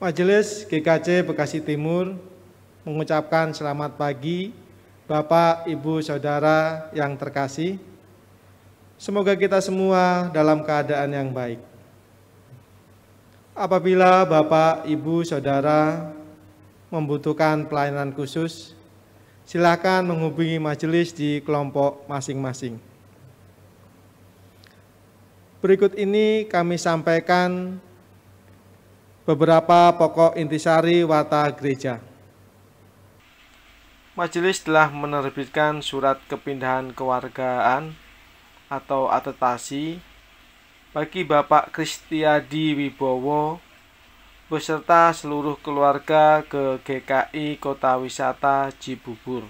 Majelis GKJ Bekasi Timur mengucapkan selamat pagi Bapak, Ibu, Saudara yang terkasih. Semoga kita semua dalam keadaan yang baik. Apabila Bapak, Ibu, Saudara membutuhkan pelayanan khusus, silakan menghubungi majelis di kelompok masing-masing. Berikut ini kami sampaikan beberapa pokok intisari Warta Gereja. Majelis telah menerbitkan surat kepindahan kewargaan atau atestasi bagi Bapak Kristiadi Wibowo beserta seluruh keluarga ke GKI Kota Wisata Cibubur.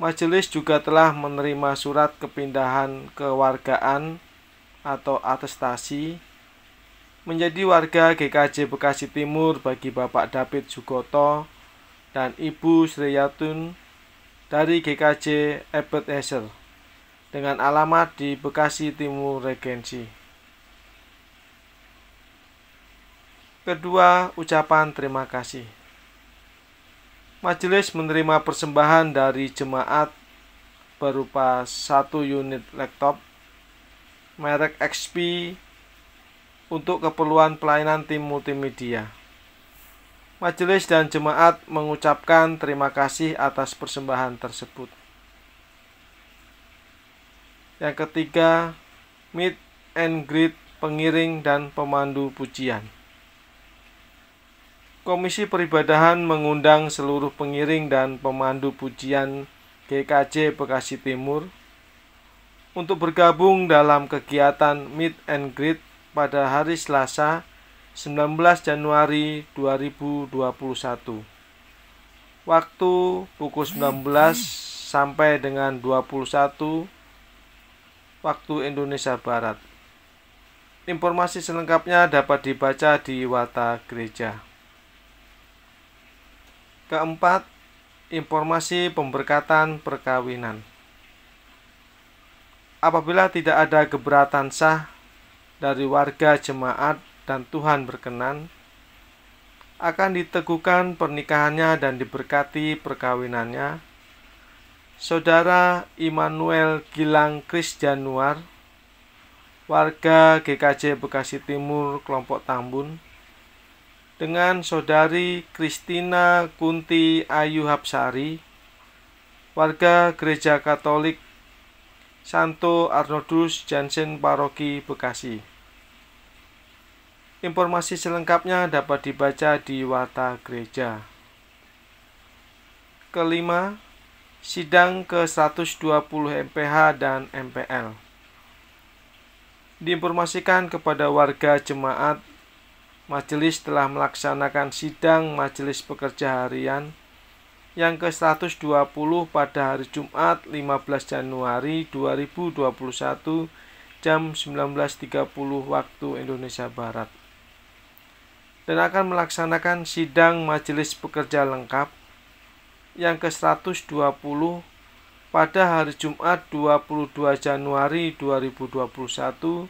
Majelis juga telah menerima surat kepindahan kewargaan atau atestasi menjadi warga GKJ Bekasi Timur bagi Bapak David Sugoto dan Ibu Sriyatun dari GKJ Ebenezer dengan alamat di Bekasi Timur Regensi. Kedua, ucapan terima kasih. Majelis menerima persembahan dari jemaat berupa 1 unit laptop merek XP untuk keperluan pelayanan tim multimedia. Majelis dan jemaat mengucapkan terima kasih atas persembahan tersebut. Yang ketiga, meet and greet pengiring dan pemandu pujian. Komisi Peribadahan mengundang seluruh pengiring dan pemandu pujian GKJ Bekasi Timur untuk bergabung dalam kegiatan meet and greet pada hari Selasa 19 Januari 2021. Waktu pukul 19 sampai dengan 21 waktu Indonesia Barat. Informasi selengkapnya dapat dibaca di Warta Gereja. Keempat, informasi pemberkatan perkawinan. Apabila tidak ada keberatan sah dari warga jemaat dan Tuhan berkenan, akan diteguhkan pernikahannya dan diberkati perkawinannya Saudara Immanuel Gilang Kris Januar, warga GKJ Bekasi Timur kelompok Tambun, dengan Saudari Kristina Kunti Ayu Hapsari, warga Gereja Katolik Santo Arnoldus Jansen Paroki Bekasi. Informasi selengkapnya dapat dibaca di Warta Gereja. Kelima, sidang ke-120 MPH dan MPL. Diinformasikan kepada warga jemaat, majelis telah melaksanakan sidang majelis pekerja harian yang ke-120 pada hari Jumat 15 Januari 2021 jam 19.30 waktu Indonesia Barat, dan akan melaksanakan sidang majelis pekerja lengkap yang ke-120 pada hari Jumat 22 Januari 2021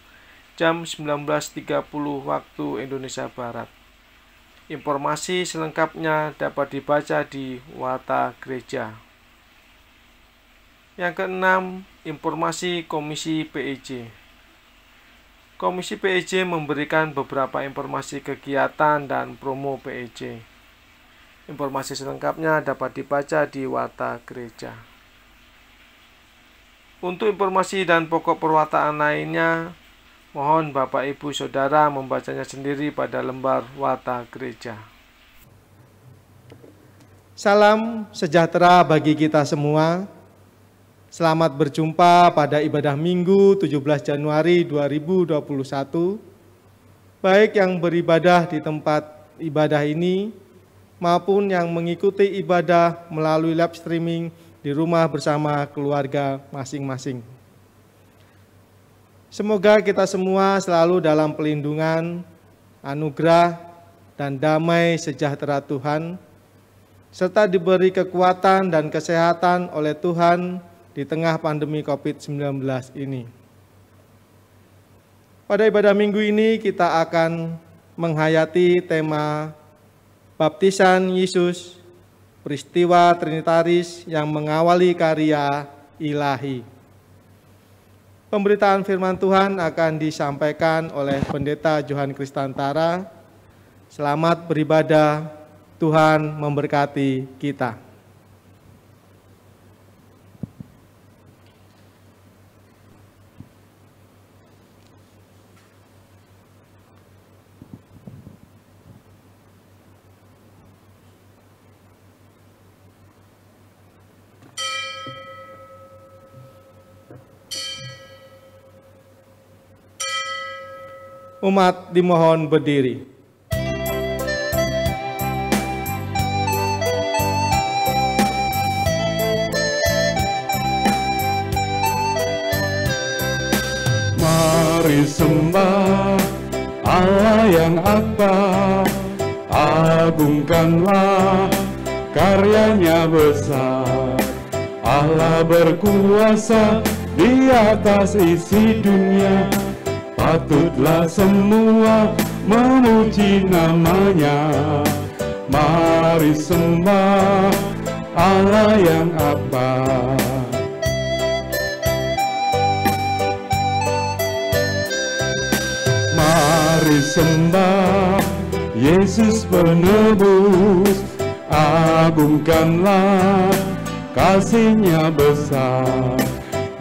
jam 19.30 waktu Indonesia Barat. Informasi selengkapnya dapat dibaca di Warta Gereja. Yang keenam, informasi Komisi PEJ. Komisi PEJ memberikan beberapa informasi kegiatan dan promo PEJ. Informasi selengkapnya dapat dibaca di Warta Gereja. Untuk informasi dan pokok perwataan lainnya, mohon Bapak Ibu Saudara membacanya sendiri pada lembar Warta Gereja. Salam sejahtera bagi kita semua. Selamat berjumpa pada ibadah Minggu 17 Januari 2021, baik yang beribadah di tempat ibadah ini maupun yang mengikuti ibadah melalui live streaming di rumah bersama keluarga masing-masing. Semoga kita semua selalu dalam pelindungan, anugerah, dan damai sejahtera Tuhan, serta diberi kekuatan dan kesehatan oleh Tuhan di tengah pandemi COVID-19 ini. Pada ibadah minggu ini kita akan menghayati tema baptisan Yesus, peristiwa trinitaris yang mengawali karya ilahi. Pemberitaan firman Tuhan akan disampaikan oleh Pendeta Johan Kristantara. Selamat beribadah, Tuhan memberkati kita. Umat dimohon berdiri. Mari sembah Allah yang akbar, agungkanlah karyanya besar. Allah berkuasa di atas isi dunia, patutlah semua memuji namanya. Mari sembah Allah yang akbar. Mari sembah Yesus penebus, agungkanlah kasih-Nya besar.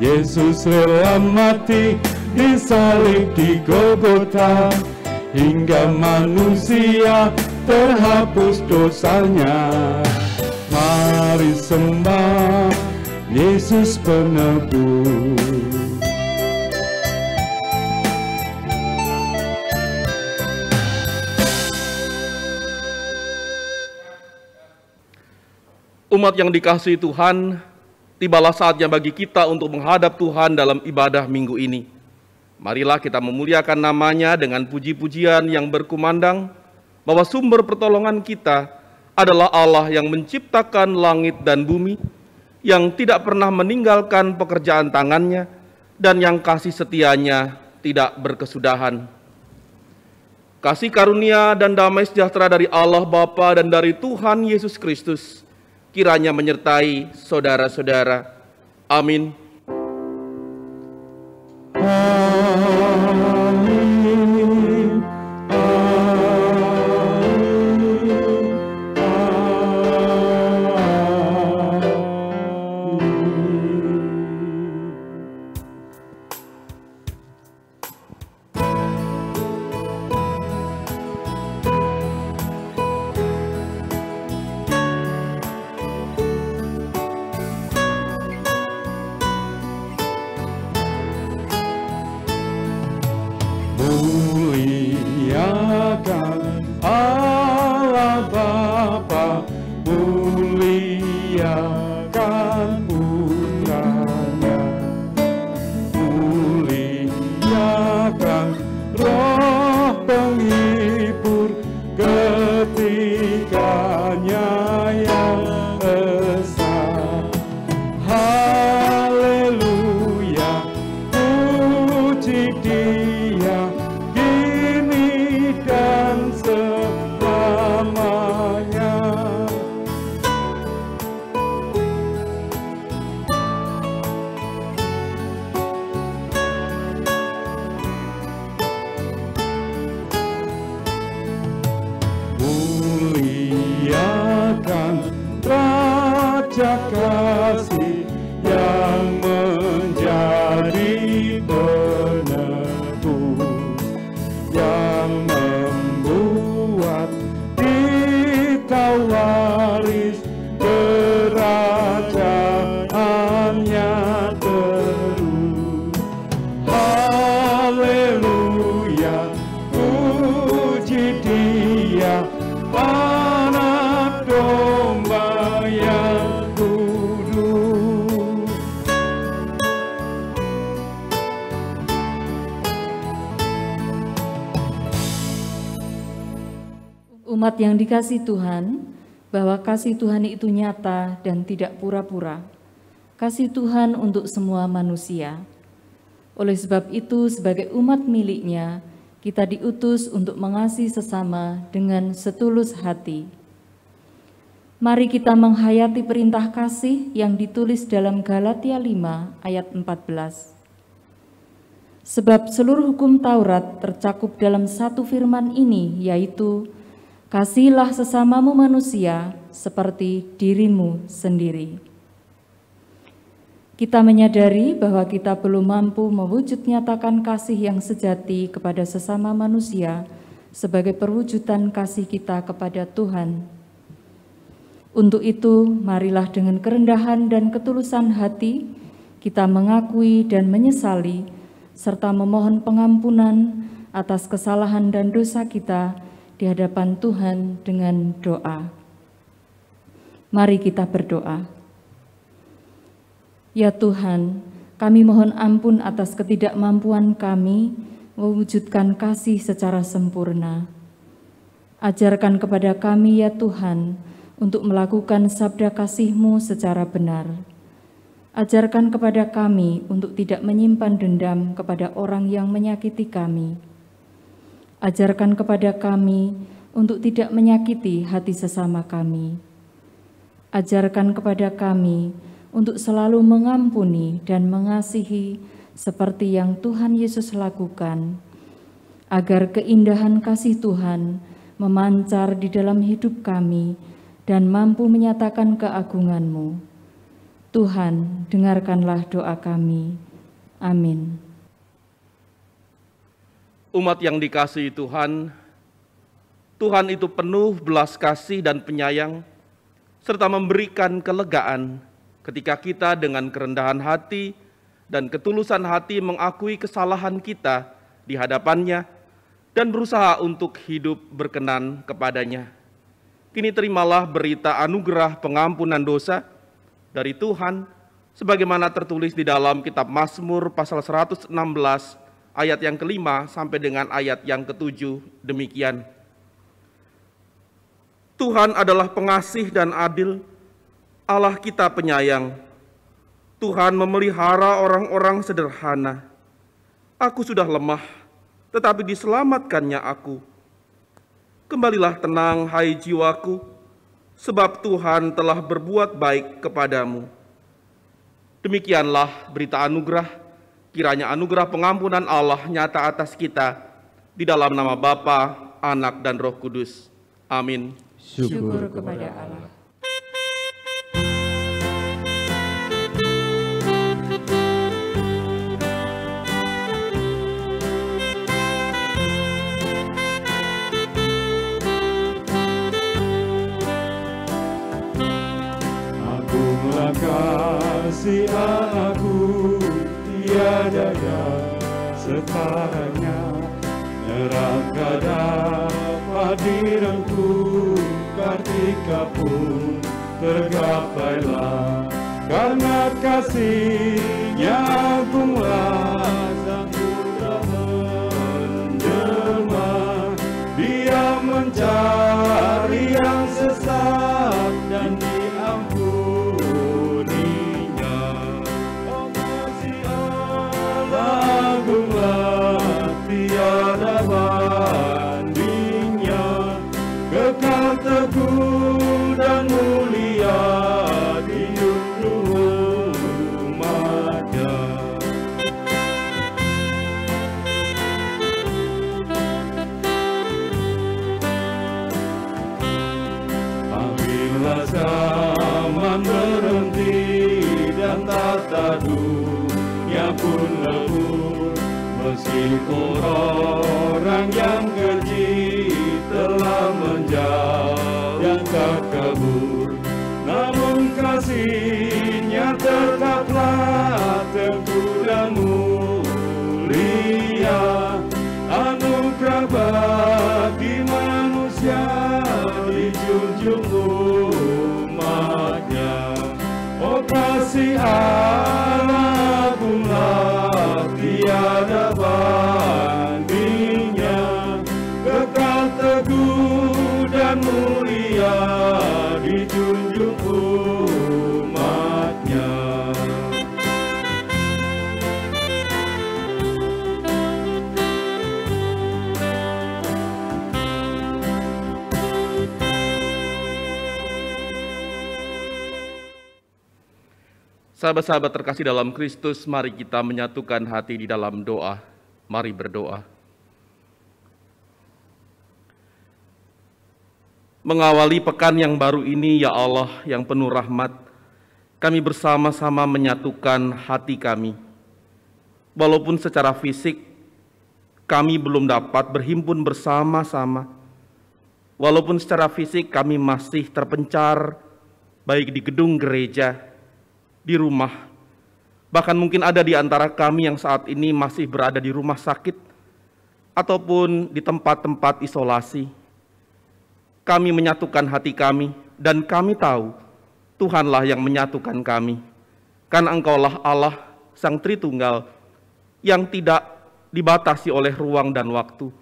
Yesus rela mati disalib di Golgota, hingga manusia terhapus dosanya. Mari sembah Yesus penebus. Umat yang dikasihi Tuhan, tibalah saatnya bagi kita untuk menghadap Tuhan dalam ibadah minggu ini. Marilah kita memuliakan nama-Nya dengan puji-pujian yang berkumandang bahwa sumber pertolongan kita adalah Allah yang menciptakan langit dan bumi, yang tidak pernah meninggalkan pekerjaan tangan-Nya, dan yang kasih setia-Nya tidak berkesudahan. Kasih karunia dan damai sejahtera dari Allah Bapa dan dari Tuhan Yesus Kristus kiranya menyertai saudara-saudara. Amin. Amin. Muliakan Allah Bapa, muliakan Putranya, muliakan Roh penghibur ketiganya yang esa. Haleluya, puji Dia kini dan selamanya. Muliakan Raja kasih yang menjadi penebus, yang membuat kita waris kerajaannya terus. Haleluya, puji Dia, anak domba yang kudus. Umat yang dikasihi Tuhan, bahwa kasih Tuhan itu nyata dan tidak pura-pura. Kasih Tuhan untuk semua manusia. Oleh sebab itu, sebagai umat milik-Nya, Kita diutus untuk mengasihi sesama dengan setulus hati. Mari kita menghayati perintah kasih yang ditulis dalam Galatia 5 ayat 14. Sebab seluruh hukum Taurat tercakup dalam satu firman ini, yaitu, kasihilah sesamamu manusia seperti dirimu sendiri. Kita menyadari bahwa kita belum mampu mewujud nyatakan kasih yang sejati kepada sesama manusia sebagai perwujudan kasih kita kepada Tuhan. Untuk itu, marilah dengan kerendahan dan ketulusan hati kita mengakui dan menyesali serta memohon pengampunan atas kesalahan dan dosa kita di hadapan Tuhan dengan doa. Mari kita berdoa. Ya Tuhan, kami mohon ampun atas ketidakmampuan kami mewujudkan kasih secara sempurna. Ajarkan kepada kami ya Tuhan untuk melakukan sabda kasih-Mu secara benar. Ajarkan kepada kami untuk tidak menyimpan dendam kepada orang yang menyakiti kami. Ajarkan kepada kami untuk tidak menyakiti hati sesama kami. Ajarkan kepada kami untuk selalu mengampuni dan mengasihi seperti yang Tuhan Yesus lakukan, agar keindahan kasih Tuhan memancar di dalam hidup kami dan mampu menyatakan keagungan-Mu. Tuhan, dengarkanlah doa kami. Amin. Umat yang dikasihi Tuhan, Tuhan itu penuh belas kasih dan penyayang, serta memberikan kelegaan ketika kita dengan kerendahan hati dan ketulusan hati mengakui kesalahan kita di hadapannya dan berusaha untuk hidup berkenan kepadanya. Kini terimalah berita anugerah pengampunan dosa dari Tuhan, sebagaimana tertulis di dalam kitab Mazmur pasal 116 ayat yang ke-5 sampai dengan ayat yang ke-7 demikian. Tuhan adalah pengasih dan adil, Allah kita penyayang. Tuhan memelihara orang-orang sederhana. Aku sudah lemah, tetapi diselamatkannya aku. Kembalilah tenang, hai jiwaku, sebab Tuhan telah berbuat baik kepadamu. Demikianlah berita anugerah, kiranya anugerah pengampunan Allah nyata atas kita, di dalam nama Bapa, Anak, dan Roh Kudus. Amin. Syukur kepada Allah. Kasih aku tiada setaranya, neraka dapat direngkuh, kartika pun tergapailah. Karena kasih-Nya agunglah, Sang Putra menjelma. Dia mencari yang sesat dan tiada bandingnya, kekal teguh dan mulia di junjung umat-Nya. Apabila zaman berhenti dan tata dunia pun lebur, meskipun orang yang keji telah menjauh dan terkubur, namun kasih-Nya tetaplah teguh dan mulia. Anugerah bagi manusia dijunjung umat-Nya. Oh kasih Allah agunglah, tiada bandingnya, kekal teguh dan mulia di junjung umat-Nya. Sahabat-sahabat terkasih dalam Kristus, mari kita menyatukan hati di dalam doa. Mari berdoa. Mengawali pekan yang baru ini, ya Allah yang penuh rahmat, kami bersama-sama menyatukan hati kami. Walaupun secara fisik kami belum dapat berhimpun bersama-sama, walaupun secara fisik kami masih terpencar, baik di gedung gereja, di rumah, bahkan mungkin ada di antara kami yang saat ini masih berada di rumah sakit ataupun di tempat-tempat isolasi. Kami menyatukan hati kami dan kami tahu Tuhanlah yang menyatukan kami, karena Engkaulah Allah Sang Tritunggal yang tidak dibatasi oleh ruang dan waktu.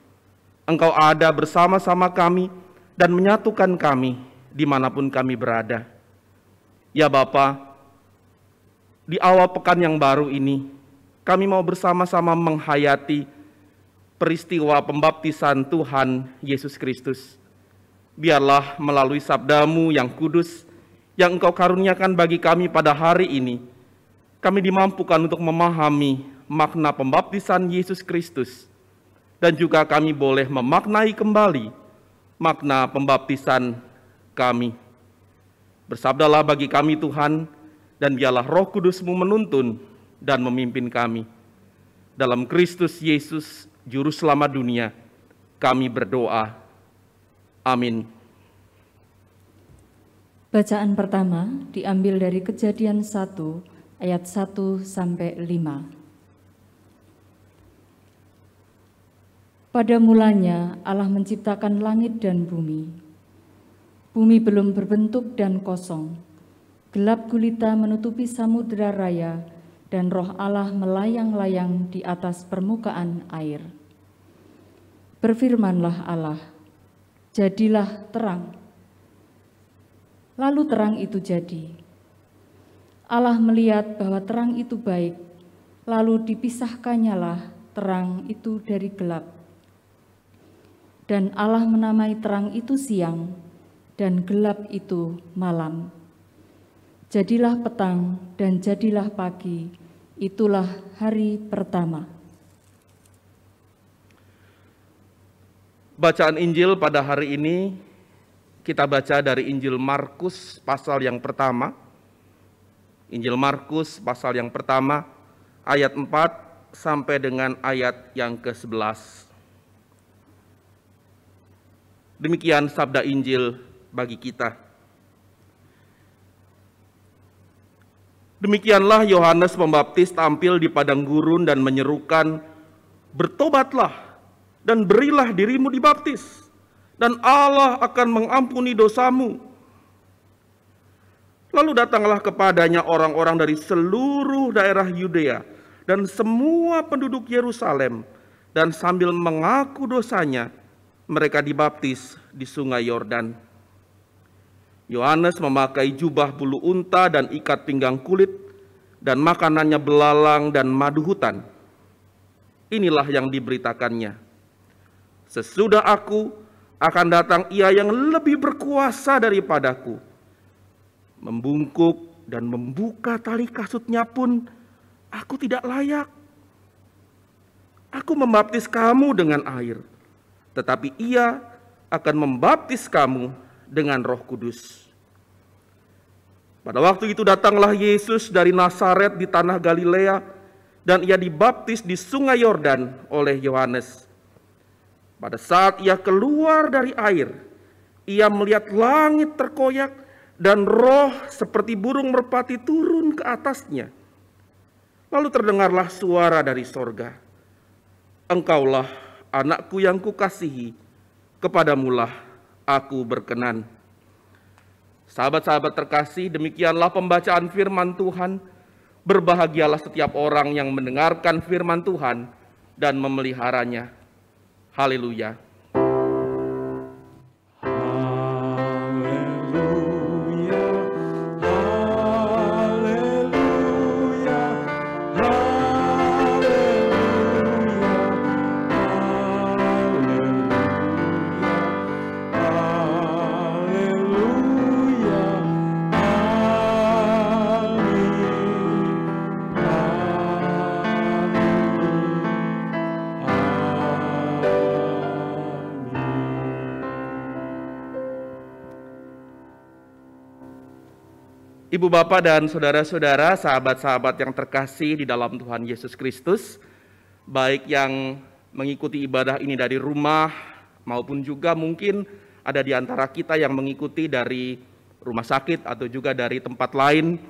Engkau ada bersama-sama kami dan menyatukan kami dimanapun kami berada. Ya Bapa, di awal pekan yang baru ini, kami mau bersama-sama menghayati peristiwa pembaptisan Tuhan Yesus Kristus. Biarlah melalui sabda-Mu yang kudus, yang Engkau karuniakan bagi kami pada hari ini, kami dimampukan untuk memahami makna pembaptisan Yesus Kristus, dan juga kami boleh memaknai kembali makna pembaptisan kami. Bersabdalah bagi kami Tuhan, dan biarlah Roh Kudus-Mu menuntun dan memimpin kami. Dalam Kristus Yesus, Juru Selamat dunia, kami berdoa. Amin. Bacaan pertama diambil dari Kejadian 1 ayat 1 sampai 5. Pada mulanya Allah menciptakan langit dan bumi. Bumi belum berbentuk dan kosong. Gelap gulita menutupi samudera raya, dan Roh Allah melayang-layang di atas permukaan air. Berfirmanlah Allah, jadilah terang. Lalu terang itu jadi. Allah melihat bahwa terang itu baik, lalu dipisahkannyalah terang itu dari gelap. Dan Allah menamai terang itu siang, dan gelap itu malam. Jadilah petang dan jadilah pagi, itulah hari pertama. Bacaan Injil pada hari ini kita baca dari Injil Markus pasal yang pertama. Injil Markus pasal yang pertama ayat 4 sampai dengan ayat yang ke-11. Demikian sabda Injil bagi kita. Demikianlah Yohanes Pembaptis tampil di padang gurun dan menyerukan, "Bertobatlah dan berilah dirimu dibaptis, dan Allah akan mengampuni dosamu." Lalu datanglah kepadanya orang-orang dari seluruh daerah Yudea dan semua penduduk Yerusalem, dan sambil mengaku dosanya, mereka dibaptis di sungai Yordan. Yohanes memakai jubah bulu unta dan ikat pinggang kulit, dan makanannya belalang dan madu hutan. Inilah yang diberitakannya. Sesudah aku akan datang Ia yang lebih berkuasa daripadaku. Membungkuk dan membuka tali kasutnya pun aku tidak layak. Aku membaptis kamu dengan air, tetapi Ia akan membaptis kamu dengan Roh Kudus. Pada waktu itu datanglah Yesus dari Nazaret di tanah Galilea, dan Ia dibaptis di sungai Yordan oleh Yohanes. Pada saat Ia keluar dari air, Ia melihat langit terkoyak dan Roh seperti burung merpati turun ke atasnya. Lalu terdengarlah suara dari sorga, "Engkaulah anakku yang kukasihi, kepadamulah Aku berkenan." Sahabat-sahabat terkasih, demikianlah pembacaan firman Tuhan. Berbahagialah setiap orang yang mendengarkan firman Tuhan dan memeliharanya. Haleluya. Ibu bapak dan saudara-saudara, sahabat-sahabat yang terkasih di dalam Tuhan Yesus Kristus, baik yang mengikuti ibadah ini dari rumah maupun juga mungkin ada di antara kita yang mengikuti dari rumah sakit atau juga dari tempat lain.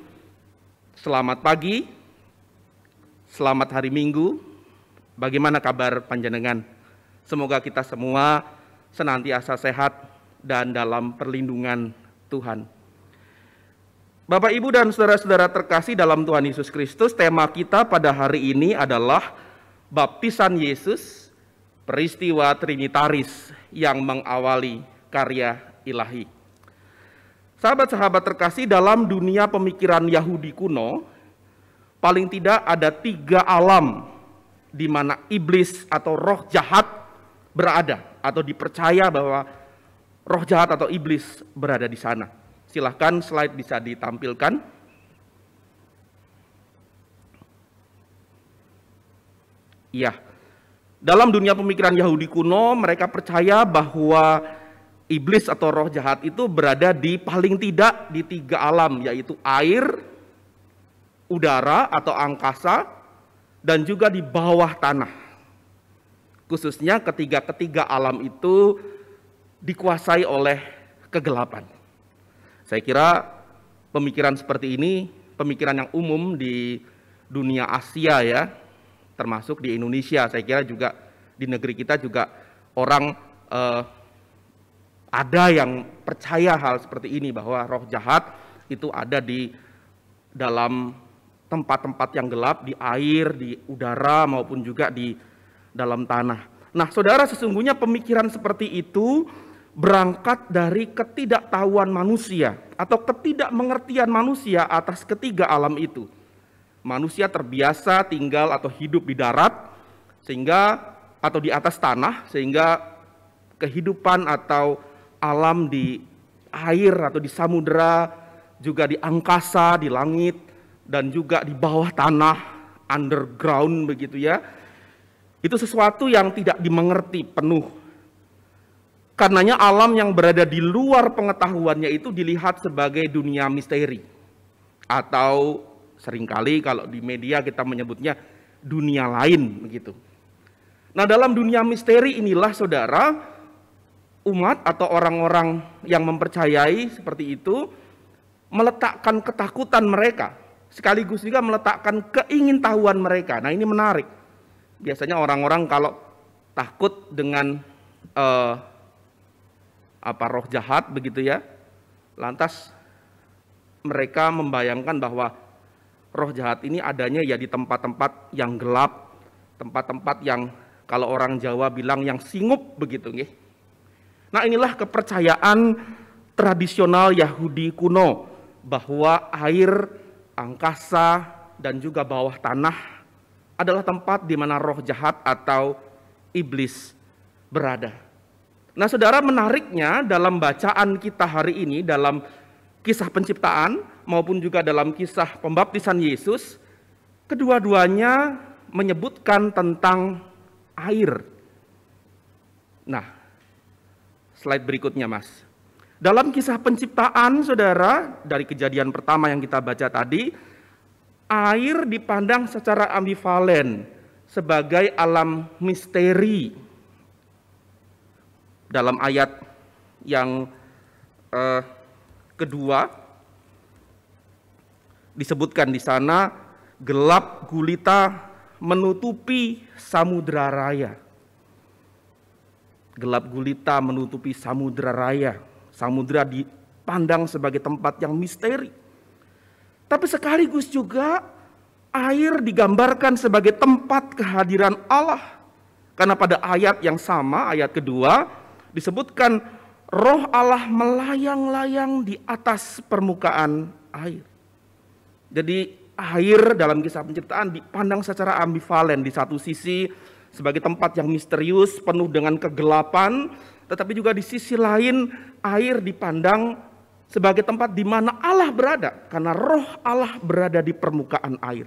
Selamat pagi, selamat hari Minggu. Bagaimana kabar panjenengan? Semoga kita semua senantiasa sehat dan dalam perlindungan Tuhan. Bapak, Ibu, dan saudara-saudara terkasih dalam Tuhan Yesus Kristus, tema kita pada hari ini adalah baptisan Yesus, peristiwa trinitaris yang mengawali karya ilahi. Sahabat-sahabat terkasih, dalam dunia pemikiran Yahudi kuno, paling tidak ada 3 alam di mana iblis atau roh jahat berada, atau dipercaya bahwa roh jahat atau iblis berada di sana. Silahkan slide bisa ditampilkan. Iya, dalam dunia pemikiran Yahudi kuno, mereka percaya bahwa iblis atau roh jahat itu berada di paling tidak di 3 alam, yaitu air, udara atau angkasa, dan juga di bawah tanah. Khususnya ketiga alam itu dikuasai oleh kegelapan. Saya kira pemikiran seperti ini pemikiran yang umum di dunia Asia ya, termasuk di Indonesia. Saya kira juga di negeri kita juga orang ada yang percaya hal seperti ini, bahwa roh jahat itu ada di dalam tempat-tempat yang gelap, di air, di udara maupun juga di dalam tanah. Nah, saudara, sesungguhnya pemikiran seperti itu berangkat dari ketidaktahuan manusia atau ketidakmengertian manusia atas 3 alam itu. Manusia terbiasa tinggal atau hidup di darat sehingga atau di atas tanah, sehingga kehidupan atau alam di air atau di samudera, juga di angkasa, di langit, dan juga di bawah tanah, underground begitu ya. Itu sesuatu yang tidak dimengerti penuh. Karenanya alam yang berada di luar pengetahuannya itu dilihat sebagai dunia misteri. Atau seringkali kalau di media kita menyebutnya dunia lain begitu. Nah, dalam dunia misteri inilah saudara, umat atau orang-orang yang mempercayai seperti itu meletakkan ketakutan mereka, sekaligus juga meletakkan keingintahuan mereka. Nah, ini menarik. Biasanya orang-orang kalau takut dengan roh jahat begitu ya, lantas mereka membayangkan bahwa roh jahat ini adanya ya di tempat-tempat yang gelap, tempat-tempat yang kalau orang Jawa bilang yang singup begitu nggih. Nah, inilah kepercayaan tradisional Yahudi kuno bahwa air, angkasa, dan juga bawah tanah adalah tempat di mana roh jahat atau iblis berada. Nah, saudara, menariknya dalam bacaan kita hari ini, dalam kisah penciptaan maupun juga dalam kisah pembaptisan Yesus, kedua-duanya menyebutkan tentang air. Nah, slide berikutnya, Mas. Dalam kisah penciptaan, saudara, dari kejadian pertama yang kita baca tadi, air dipandang secara ambivalen sebagai alam misteri. Dalam ayat yang kedua disebutkan di sana, gelap gulita menutupi samudra raya. Gelap gulita menutupi samudra raya. Samudra dipandang sebagai tempat yang misteri. Tapi sekaligus juga air digambarkan sebagai tempat kehadiran Allah. Karena pada ayat yang sama, ayat kedua, disebutkan roh Allah melayang-layang di atas permukaan air. Jadi air dalam kisah penciptaan dipandang secara ambivalen. Di satu sisi sebagai tempat yang misterius, penuh dengan kegelapan, tetapi juga di sisi lain air dipandang sebagai tempat di mana Allah berada, karena roh Allah berada di permukaan air.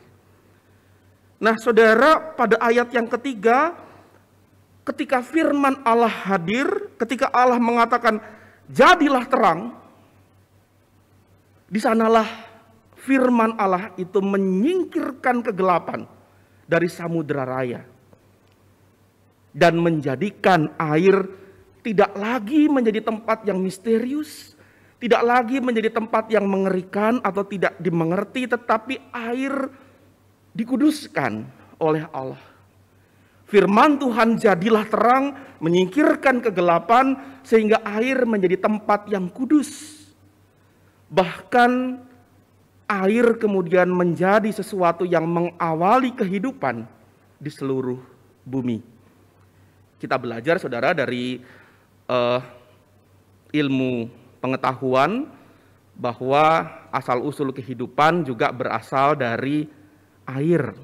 Nah, saudara, pada ayat yang ketiga, ketika firman Allah hadir, ketika Allah mengatakan jadilah terang, di sanalah firman Allah itu menyingkirkan kegelapan dari samudera raya dan menjadikan air tidak lagi menjadi tempat yang misterius, tidak lagi menjadi tempat yang mengerikan atau tidak dimengerti, tetapi air dikuduskan oleh Allah. Firman Tuhan jadilah terang, menyingkirkan kegelapan sehingga air menjadi tempat yang kudus. Bahkan air kemudian menjadi sesuatu yang mengawali kehidupan di seluruh bumi. Kita belajar, saudara, dari ilmu pengetahuan bahwa asal-usul kehidupan juga berasal dari air.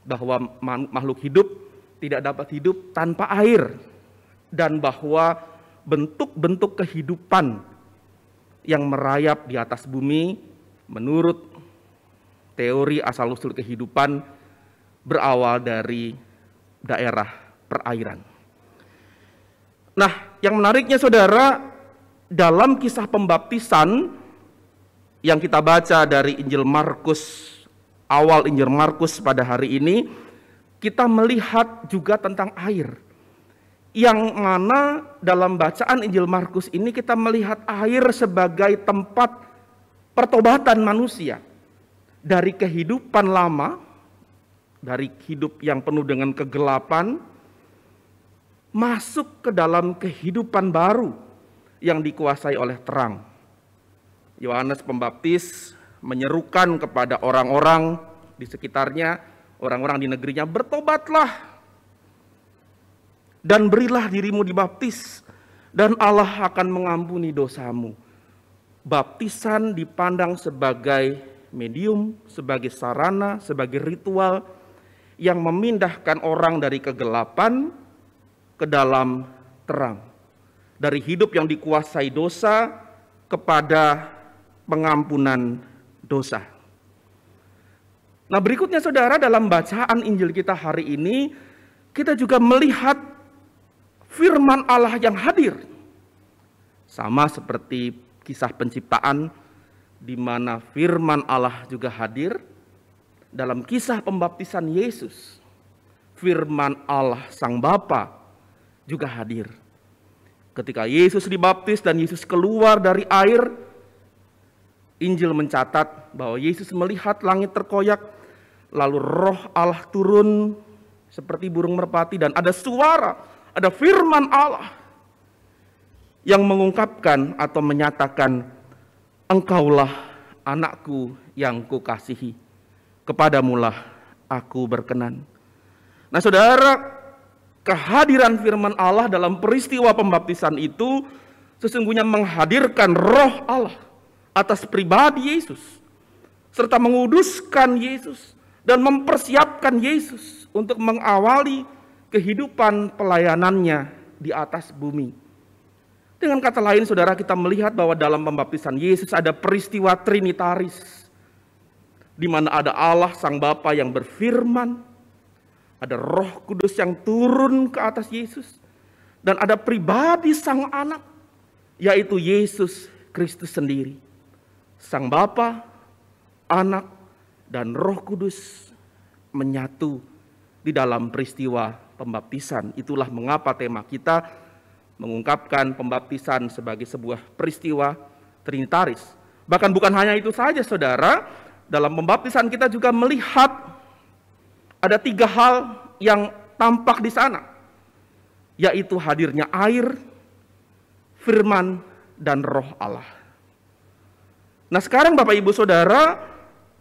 Bahwa makhluk hidup tidak dapat hidup tanpa air. Dan bahwa bentuk-bentuk kehidupan yang merayap di atas bumi menurut teori asal-usul kehidupan berawal dari daerah perairan. Nah, yang menariknya, saudara, dalam kisah pembaptisan yang kita baca dari Injil Markus, awal Injil Markus pada hari ini, kita melihat juga tentang air. Yang mana dalam bacaan Injil Markus ini kita melihat air sebagai tempat pertobatan manusia. Dari kehidupan lama, dari hidup yang penuh dengan kegelapan, masuk ke dalam kehidupan baru yang dikuasai oleh terang. Yohanes Pembaptis menyerukan kepada orang-orang di sekitarnya, orang-orang di negerinya, bertobatlah dan berilah dirimu dibaptis, dan Allah akan mengampuni dosamu. Baptisan dipandang sebagai medium, sebagai sarana, sebagai ritual yang memindahkan orang dari kegelapan ke dalam terang. Dari hidup yang dikuasai dosa kepada pengampunan dosa. Nah, berikutnya, saudara, dalam bacaan Injil kita hari ini, kita juga melihat firman Allah yang hadir. Sama seperti kisah penciptaan, di mana firman Allah juga hadir. Dalam kisah pembaptisan Yesus, firman Allah Sang Bapa juga hadir. Ketika Yesus dibaptis dan Yesus keluar dari air, Injil mencatat bahwa Yesus melihat langit terkoyak, lalu Roh Allah turun seperti burung merpati, dan ada suara, ada firman Allah yang mengungkapkan atau menyatakan, engkaulah anakku yang kukasihi, kepadamulah aku berkenan. Nah, saudara, kehadiran firman Allah dalam peristiwa pembaptisan itu sesungguhnya menghadirkan Roh Allah atas pribadi Yesus, serta menguduskan Yesus dan mempersiapkan Yesus untuk mengawali kehidupan pelayanannya di atas bumi. Dengan kata lain, saudara, kita melihat bahwa dalam pembaptisan Yesus ada peristiwa trinitaris, di mana ada Allah Sang Bapa yang berfirman, ada Roh Kudus yang turun ke atas Yesus, dan ada pribadi Sang Anak, yaitu Yesus Kristus sendiri. Sang Bapa, Anak, dan Roh Kudus menyatu di dalam peristiwa pembaptisan. Itulah mengapa tema kita mengungkapkan pembaptisan sebagai sebuah peristiwa trinitaris. Bahkan bukan hanya itu saja, saudara, dalam pembaptisan kita juga melihat ada 3 hal yang tampak di sana, yaitu hadirnya air, firman, dan Roh Allah. Nah, sekarang Bapak Ibu Saudara,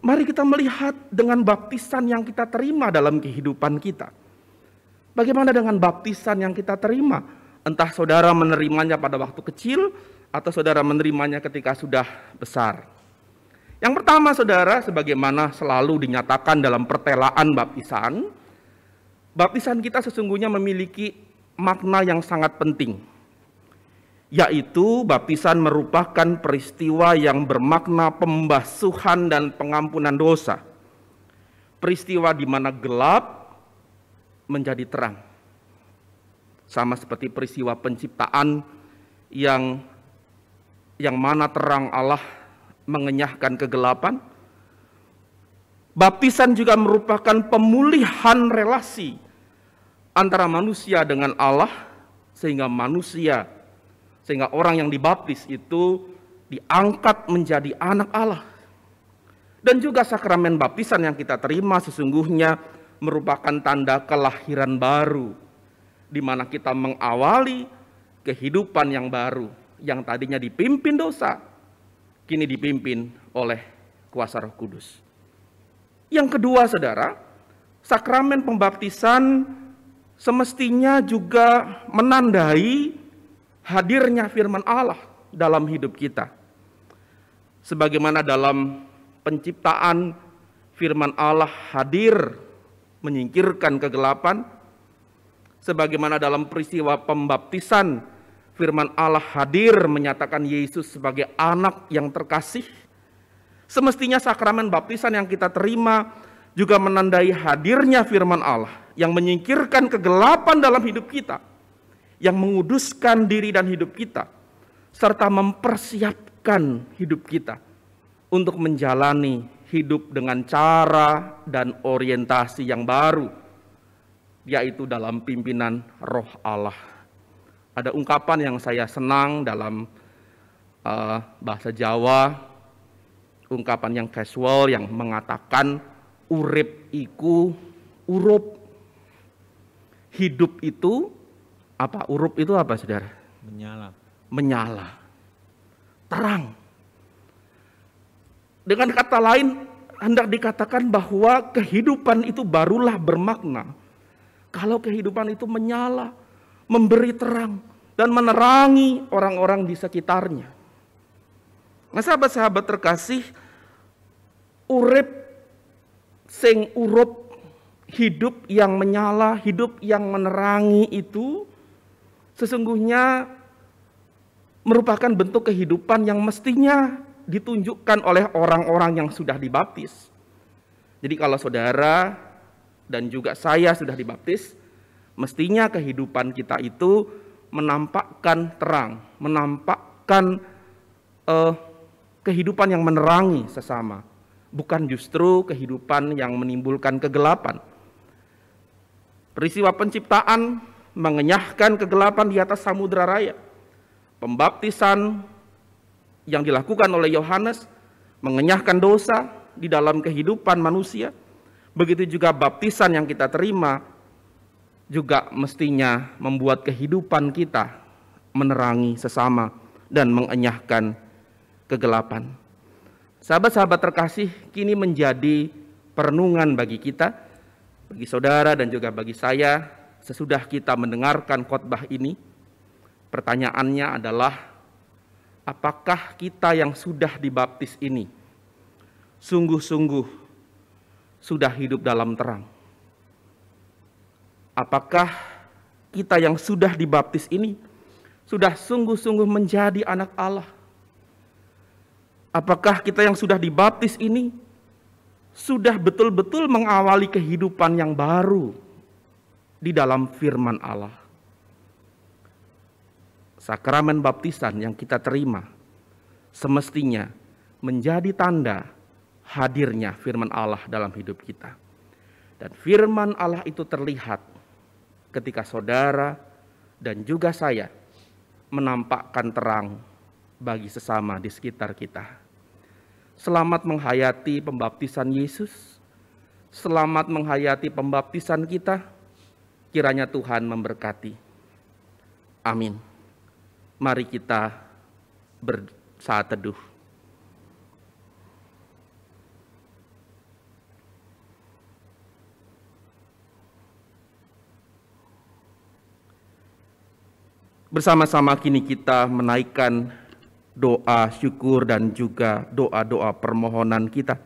mari kita melihat dengan baptisan yang kita terima dalam kehidupan kita. Bagaimana dengan baptisan yang kita terima? Entah saudara menerimanya pada waktu kecil atau saudara menerimanya ketika sudah besar. Yang pertama, saudara, sebagaimana selalu dinyatakan dalam pertelaan baptisan, baptisan kita sesungguhnya memiliki makna yang sangat penting, yaitu baptisan merupakan peristiwa yang bermakna pembasuhan dan pengampunan dosa. Peristiwa di mana gelap menjadi terang. Sama seperti peristiwa penciptaan yang mana terang Allah mengenyahkan kegelapan. Baptisan juga merupakan pemulihan relasi antara manusia dengan Allah, sehingga orang yang dibaptis itu diangkat menjadi anak Allah. Dan juga sakramen baptisan yang kita terima sesungguhnya merupakan tanda kelahiran baru, di mana kita mengawali kehidupan yang baru, yang tadinya dipimpin dosa, kini dipimpin oleh kuasa Roh Kudus. Yang kedua, saudara, sakramen pembaptisan semestinya juga menandai hadirnya firman Allah dalam hidup kita. Sebagaimana dalam penciptaan, firman Allah hadir menyingkirkan kegelapan. Sebagaimana dalam peristiwa pembaptisan, firman Allah hadir menyatakan Yesus sebagai anak yang terkasih. Semestinya sakramen baptisan yang kita terima juga menandai hadirnya firman Allah yang menyingkirkan kegelapan dalam hidup kita, yang menguduskan diri dan hidup kita, serta mempersiapkan hidup kita untuk menjalani hidup dengan cara dan orientasi yang baru, yaitu dalam pimpinan Roh Allah. Ada ungkapan yang saya senang dalam bahasa Jawa, ungkapan yang casual yang mengatakan urip iku urup. Hidup itu apa? Urup itu apa, saudara? Menyala. Menyala. Terang. Dengan kata lain, hendak dikatakan bahwa kehidupan itu barulah bermakna kalau kehidupan itu menyala, memberi terang, dan menerangi orang-orang di sekitarnya. Nah, sahabat-sahabat terkasih, urip sing urup, hidup yang menyala, hidup yang menerangi itu sesungguhnya merupakan bentuk kehidupan yang mestinya ditunjukkan oleh orang-orang yang sudah dibaptis. Jadi kalau saudara dan juga saya sudah dibaptis, mestinya kehidupan kita itu menampakkan terang, menampakkan kehidupan yang menerangi sesama, bukan justru kehidupan yang menimbulkan kegelapan. Peristiwa penciptaan mengenyahkan kegelapan di atas samudera raya. Pembaptisan yang dilakukan oleh Yohanes mengenyahkan dosa di dalam kehidupan manusia. Begitu juga baptisan yang kita terima juga mestinya membuat kehidupan kita menerangi sesama dan mengenyahkan kegelapan. Sahabat-sahabat terkasih, kini menjadi perenungan bagi kita, bagi saudara dan juga bagi saya, sesudah kita mendengarkan khotbah ini. Pertanyaannya adalah, apakah kita yang sudah dibaptis ini sungguh-sungguh sudah hidup dalam terang? Apakah kita yang sudah dibaptis ini sudah sungguh-sungguh menjadi anak Allah? Apakah kita yang sudah dibaptis ini sudah betul-betul mengawali kehidupan yang baru di dalam firman Allah? Sakramen baptisan yang kita terima semestinya menjadi tanda hadirnya firman Allah dalam hidup kita. Dan firman Allah itu terlihat ketika saudara dan juga saya menampakkan terang bagi sesama di sekitar kita. Selamat menghayati pembaptisan Yesus. Selamat menghayati pembaptisan kita. Kiranya Tuhan memberkati. Amin. Mari kita bersaat teduh. Bersama-sama kini kita menaikkan doa syukur dan juga doa-doa permohonan kita.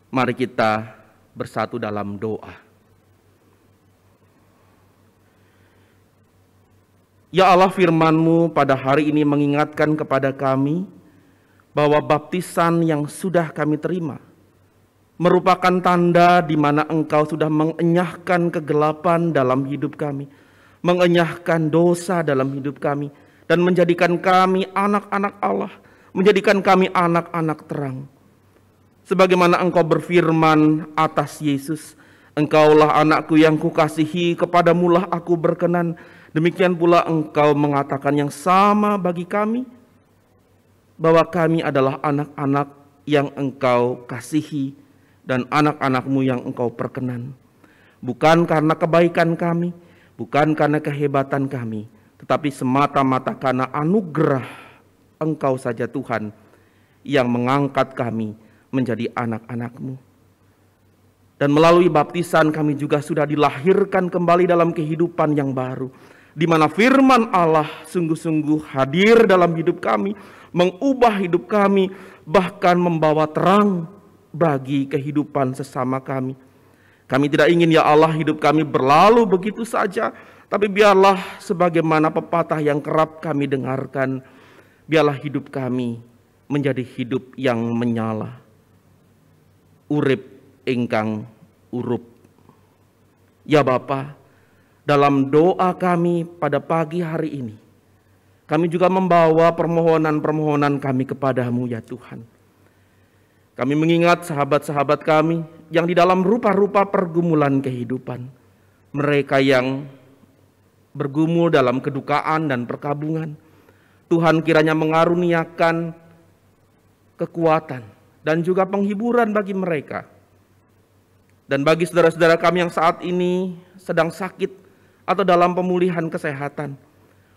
Mari kita bersatu dalam doa. Ya Allah, firman-Mu pada hari ini mengingatkan kepada kami bahwa baptisan yang sudah kami terima merupakan tanda di mana Engkau sudah mengenyahkan kegelapan dalam hidup kami, mengenyahkan dosa dalam hidup kami, dan menjadikan kami anak-anak Allah, menjadikan kami anak-anak terang. Sebagaimana Engkau berfirman atas Yesus, Engkaulah anakku yang kukasihi, kepadamulah aku berkenan. Demikian pula Engkau mengatakan yang sama bagi kami, bahwa kami adalah anak-anak yang Engkau kasihi dan anak-anak-Mu yang Engkau perkenan. Bukan karena kebaikan kami, bukan karena kehebatan kami, tetapi semata-mata karena anugerah Engkau saja Tuhan yang mengangkat kami menjadi anak-anak-Mu. Dan melalui baptisan kami juga sudah dilahirkan kembali dalam kehidupan yang baru, di mana firman Allah sungguh-sungguh hadir dalam hidup kami, mengubah hidup kami, bahkan membawa terang bagi kehidupan sesama kami. Kami tidak ingin ya Allah hidup kami berlalu begitu saja, tapi biarlah sebagaimana pepatah yang kerap kami dengarkan, biarlah hidup kami menjadi hidup yang menyala. Urip ingkang urup. Ya Bapa, dalam doa kami pada pagi hari ini, kami juga membawa permohonan-permohonan kami kepadamu ya Tuhan. Kami mengingat sahabat-sahabat kami yang di dalam rupa-rupa pergumulan kehidupan. Mereka yang bergumul dalam kedukaan dan perkabungan. Tuhan kiranya mengaruniakan kekuatan dan juga penghiburan bagi mereka. Dan bagi saudara-saudara kami yang saat ini sedang sakit atau dalam pemulihan kesehatan,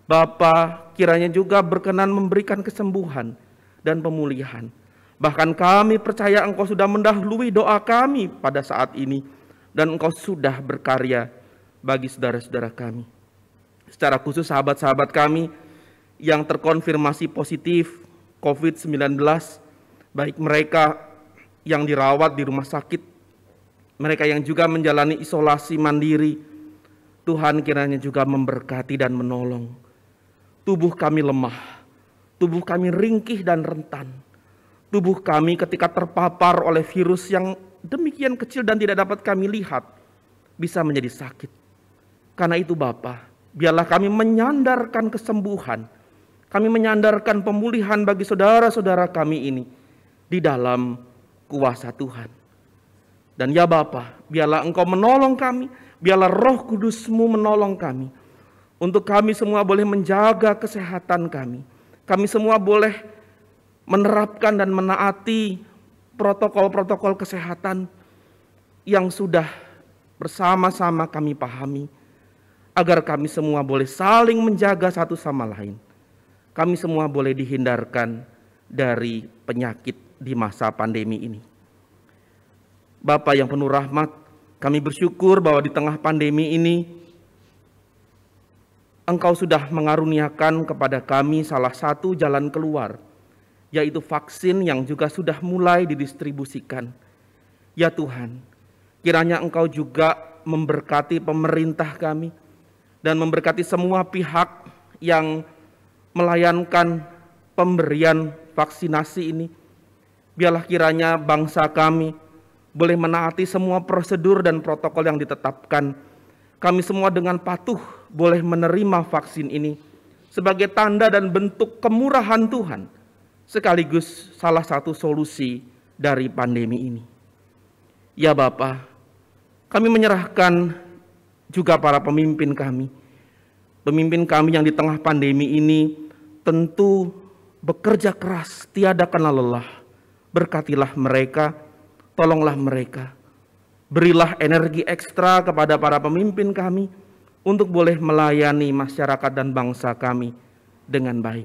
Bapa kiranya juga berkenan memberikan kesembuhan dan pemulihan. Bahkan kami percaya Engkau sudah mendahului doa kami pada saat ini, dan Engkau sudah berkarya bagi saudara-saudara kami. Secara khusus sahabat-sahabat kami yang terkonfirmasi positif COVID-19, baik mereka yang dirawat di rumah sakit, mereka yang juga menjalani isolasi mandiri, Tuhan kiranya juga memberkati dan menolong. Tubuh kami lemah, tubuh kami ringkih dan rentan. Tubuh kami ketika terpapar oleh virus yang demikian kecil dan tidak dapat kami lihat, bisa menjadi sakit. Karena itu Bapa, biarlah kami menyandarkan kesembuhan, kami menyandarkan pemulihan bagi saudara-saudara kami ini di dalam kuasa Tuhan. Dan ya Bapa, biarlah Engkau menolong kami, biarlah Roh Kudus-Mu menolong kami, untuk kami semua boleh menjaga kesehatan kami. Kami semua boleh menerapkan dan menaati protokol-protokol kesehatan yang sudah bersama-sama kami pahami, agar kami semua boleh saling menjaga satu sama lain. Kami semua boleh dihindarkan dari penyakit di masa pandemi ini. Bapa yang penuh rahmat, kami bersyukur bahwa di tengah pandemi ini Engkau sudah mengaruniakan kepada kami salah satu jalan keluar, yaitu vaksin yang juga sudah mulai didistribusikan. Ya Tuhan, kiranya Engkau juga memberkati pemerintah kami dan memberkati semua pihak yang melayankan pemberian vaksinasi ini. Biarlah kiranya bangsa kami boleh menaati semua prosedur dan protokol yang ditetapkan. Kami semua dengan patuh boleh menerima vaksin ini sebagai tanda dan bentuk kemurahan Tuhan, sekaligus salah satu solusi dari pandemi ini. Ya Bapa, kami menyerahkan juga para pemimpin kami yang di tengah pandemi ini tentu bekerja keras, tiadakanlah lelah. Berkatilah mereka, tolonglah mereka. Berilah energi ekstra kepada para pemimpin kami untuk boleh melayani masyarakat dan bangsa kami dengan baik.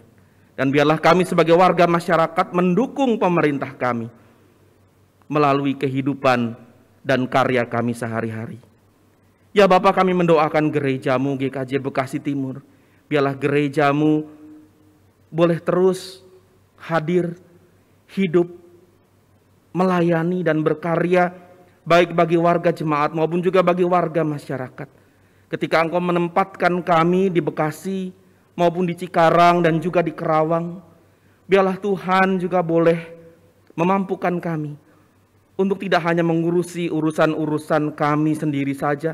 Dan biarlah kami sebagai warga masyarakat mendukung pemerintah kami melalui kehidupan dan karya kami sehari-hari. Ya Bapa, kami mendoakan gereja-Mu GKJ Bekasi Timur. Biarlah gereja-Mu boleh terus hadir, hidup, melayani dan berkarya baik bagi warga jemaat maupun juga bagi warga masyarakat. Ketika Engkau menempatkan kami di Bekasi maupun di Cikarang dan juga di Kerawang, biarlah Tuhan juga boleh memampukan kami untuk tidak hanya mengurusi urusan-urusan kami sendiri saja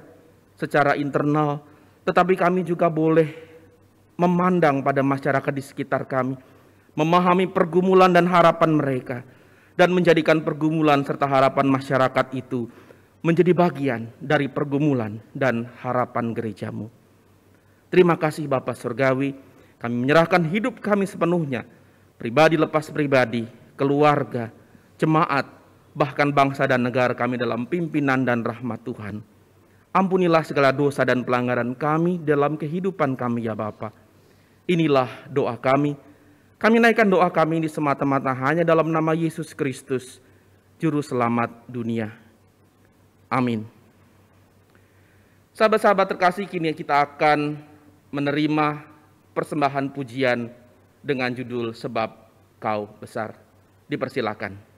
secara internal, tetapi kami juga boleh memandang pada masyarakat di sekitar kami, memahami pergumulan dan harapan mereka, dan menjadikan pergumulan serta harapan masyarakat itu menjadi bagian dari pergumulan dan harapan gerejamu. Terima kasih Bapa Surgawi, kami menyerahkan hidup kami sepenuhnya, pribadi lepas pribadi, keluarga, jemaat, bahkan bangsa dan negara kami dalam pimpinan dan rahmat Tuhan. Ampunilah segala dosa dan pelanggaran kami dalam kehidupan kami ya Bapa. Inilah doa kami. Kami naikkan doa kami ini semata-mata hanya dalam nama Yesus Kristus, Juru Selamat dunia. Amin. Sahabat-sahabat terkasih, kini kita akan menerima persembahan pujian dengan judul Sebab Kau Besar. Dipersilakan.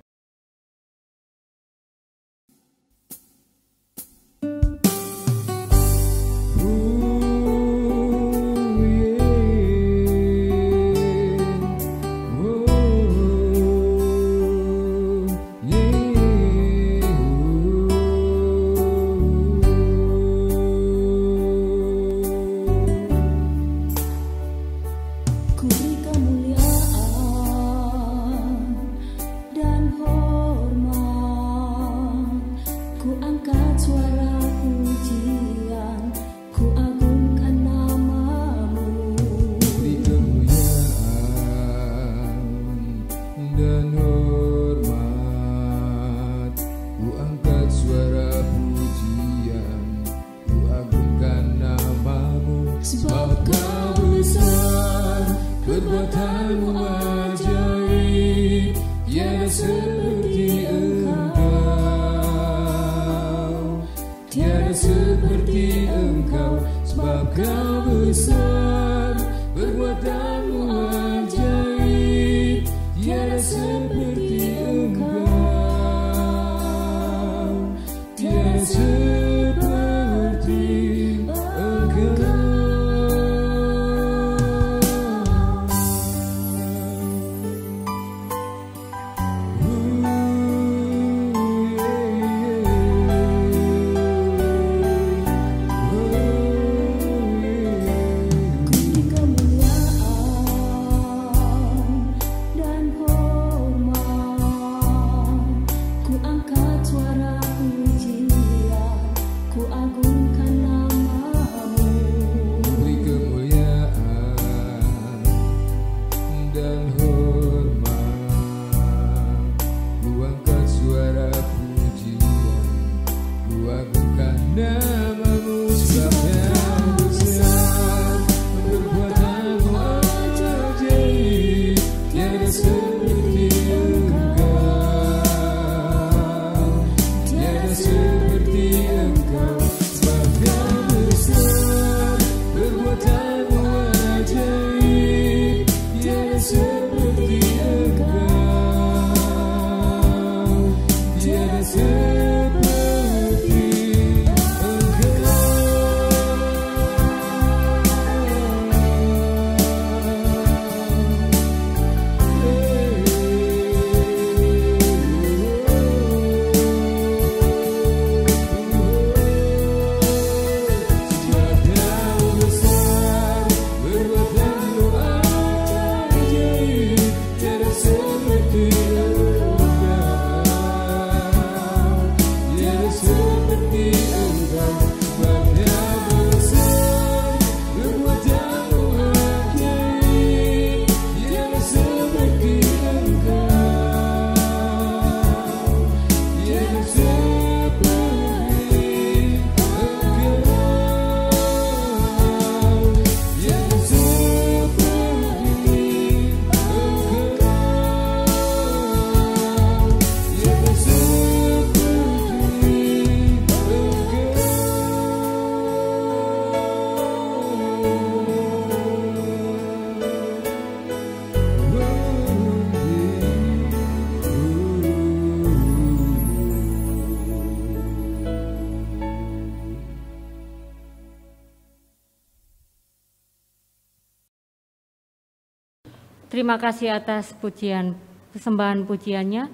Terima kasih atas persembahan pujiannya.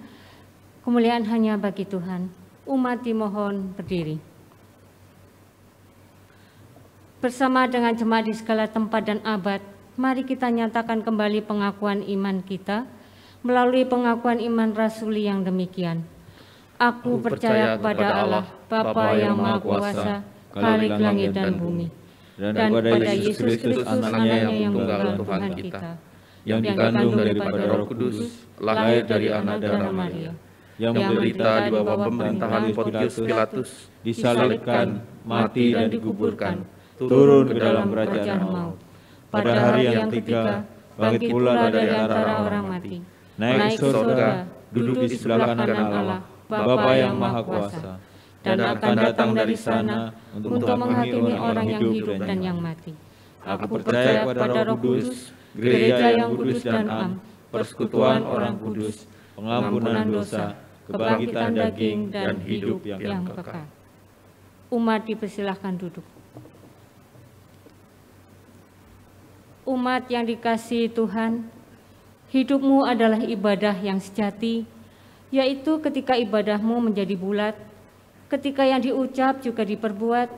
Kemuliaan hanya bagi Tuhan. Umat dimohon berdiri. Bersama dengan jemaat di segala tempat dan abad, mari kita nyatakan kembali pengakuan iman kita melalui pengakuan iman rasuli yang demikian. Aku percaya kepada Allah, Bapa yang Maha Kuasa, Khalik langit dan bumi, dan kepada Yesus Kristus, anaknya yang tunggal Tuhan kita, yang dikandung daripada Roh Kudus, lahir dari anak darah Maria, yang menderita di bawah pemerintahan Pontius Pilatus, disalibkan, mati dan dikuburkan, turun ke dalam kerajaan maut. Pada hari yang ketiga, bangkit pula dari antara orang mati, naik ke surga, duduk di sebelah kanan Allah, Bapa yang Maha Kuasa, dan akan datang dari sana untuk menghakimi orang yang hidup dan yang mati. Aku percaya kepada Roh Kudus, gereja yang kudus dan am, persekutuan orang kudus, pengampunan dosa, kebangkitan daging dan hidup yang kekal. Umat dipersilahkan duduk. Umat yang dikasihi Tuhan, hidupmu adalah ibadah yang sejati, yaitu ketika ibadahmu menjadi bulat, ketika yang diucap juga diperbuat,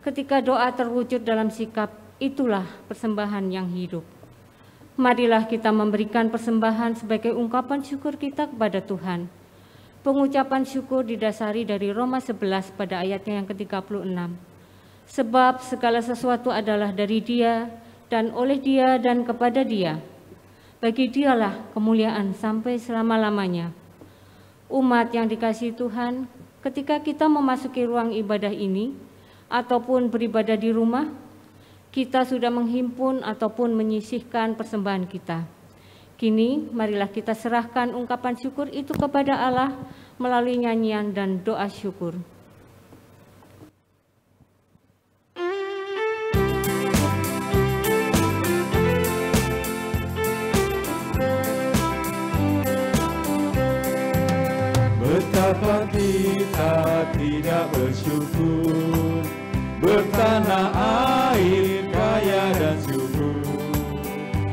ketika doa terwujud dalam sikap, itulah persembahan yang hidup. Marilah kita memberikan persembahan sebagai ungkapan syukur kita kepada Tuhan. Pengucapan syukur didasari dari Roma 11 pada ayatnya yang ke-36. Sebab segala sesuatu adalah dari Dia, dan oleh Dia, dan kepada Dia. Bagi Dialah kemuliaan sampai selama-lamanya. Umat yang dikasihi Tuhan, ketika kita memasuki ruang ibadah ini, ataupun beribadah di rumah, kita sudah menghimpun ataupun menyisihkan persembahan kita. Kini, marilah kita serahkan ungkapan syukur itu kepada Allah melalui nyanyian dan doa syukur. Betapa kita tidak bersyukur, bertanah air kaya dan subur,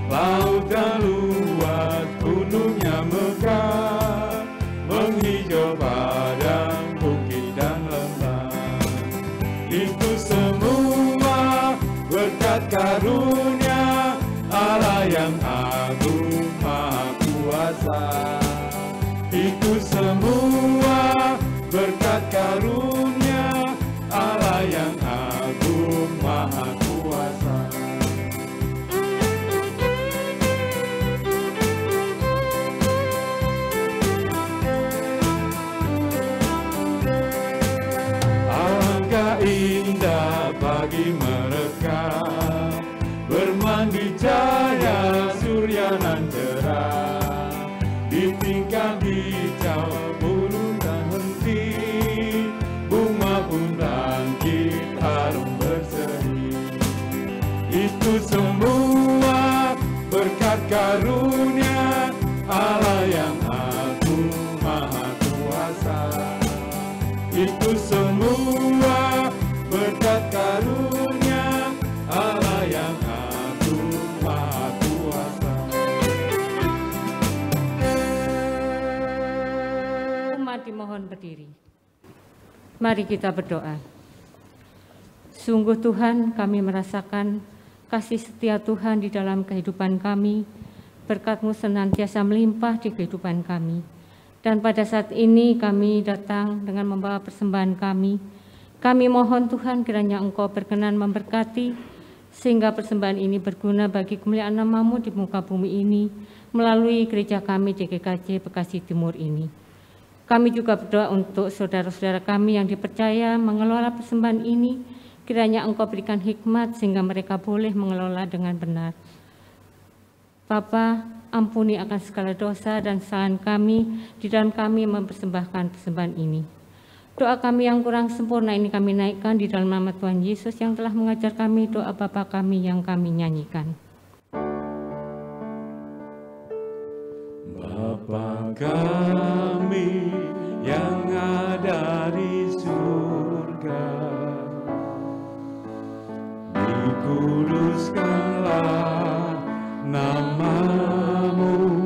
laut dan luas, gunungnya megah, menghijau padang, bukit dan lembah. Itu semua berkat karunia Allah yang agung maha kuasa. Itu semua berkat karunia Allah yang agung maha kuasa. Alangkah indah bagi mereka bermandi cahaya surya nan cerah, ditingkah hijau bulu dan henti, bunga pun bangkit harum berseri. Itu semua berkat karunia Allah yang agung maha kuasa. Itu semua berkat karunia Allah yang agung maha kuasa. Dimohon berdiri. Mari kita berdoa. Sungguh Tuhan, kami merasakan kasih setia Tuhan di dalam kehidupan kami. Berkat-Mu senantiasa melimpah di kehidupan kami. Dan pada saat ini kami datang dengan membawa persembahan kami. Kami mohon Tuhan kiranya Engkau berkenan memberkati, sehingga persembahan ini berguna bagi kemuliaan nama-Mu di muka bumi ini, melalui gereja kami GKJ Bekasi Timur ini. Kami juga berdoa untuk saudara-saudara kami yang dipercaya mengelola persembahan ini, kiranya Engkau berikan hikmat sehingga mereka boleh mengelola dengan benar. Bapa, ampuni akan segala dosa dan kesalahan kami di dalam kami mempersembahkan persembahan ini. Doa kami yang kurang sempurna ini kami naikkan di dalam nama Tuhan Yesus yang telah mengajar kami doa Bapa kami yang kami nyanyikan. Bapa kami yang ada di surga, dikuduskanlah nama-Mu,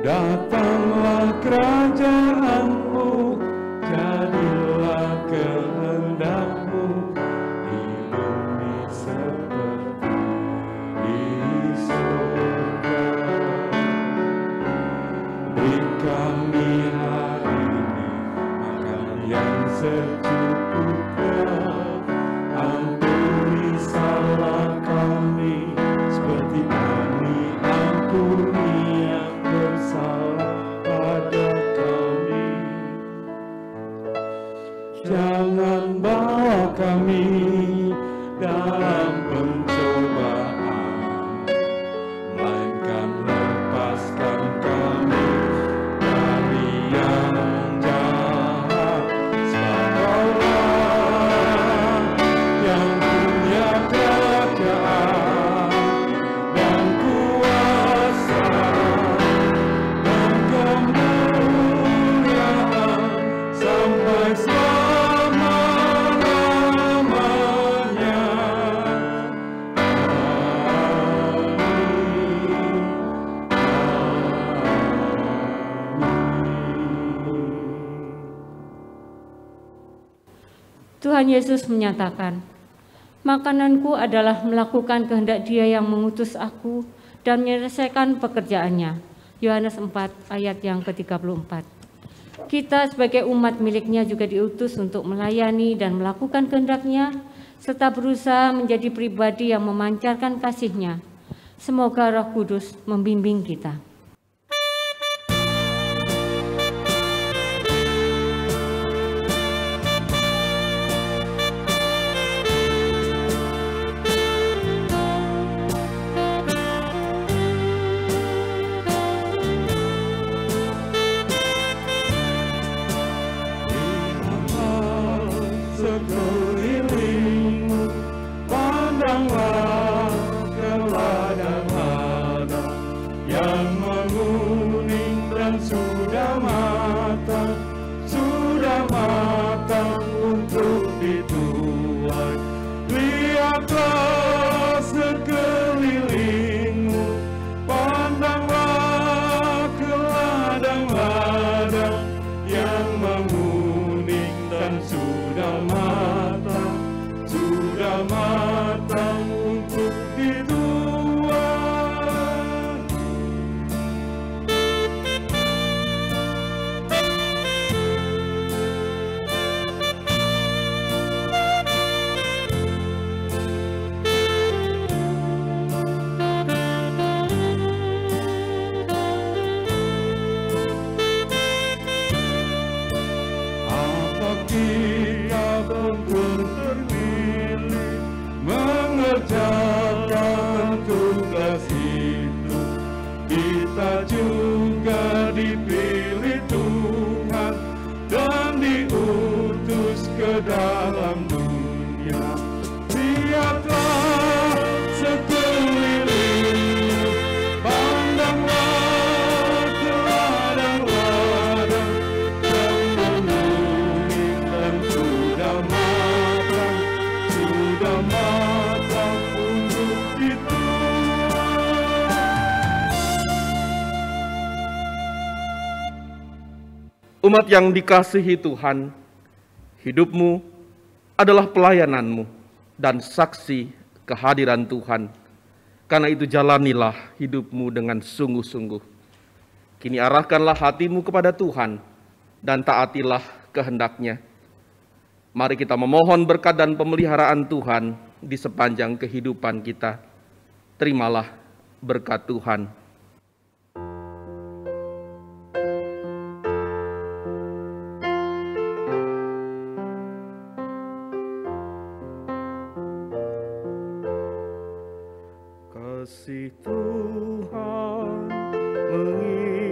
datanglah kerajaan-Mu, jadilah kehendak-Mu di bumi seperti Tuhan Yesus menyatakan, "Makananku adalah melakukan kehendak Dia yang mengutus aku dan menyelesaikan pekerjaannya." Yohanes 4 ayat yang ke-34. Kita sebagai umat miliknya juga diutus untuk melayani dan melakukan kehendak-Nya, serta berusaha menjadi pribadi yang memancarkan kasih-Nya. Semoga Roh Kudus membimbing kita. Sekelilingmu, pandanglah ke ladang-ladang yang menguning dan sudah matang untuk dituai. Lihatlah sekelilingmu, pandanglah ke ladang-ladang yang menguning dan sudah matang untuk dituai. Apa kita betul terpilih mengerjakan tugas itu? Kita juga dipilih Tuhan dan diutus ke dalam dunia. Lihatlah sekelilingmu, pandanglah ke ladang-ladang yang menguning dan sudah matang untuk dituai. Umat yang dikasihi Tuhan, hidupmu adalah pelayananmu dan saksi kehadiran Tuhan. Karena itu jalanilah hidupmu dengan sungguh-sungguh. Kini arahkanlah hatimu kepada Tuhan dan taatilah kehendak-Nya. Mari kita memohon berkat dan pemeliharaan Tuhan di sepanjang kehidupan kita. Terimalah berkat Tuhan. Kasih Tuhan mengiringi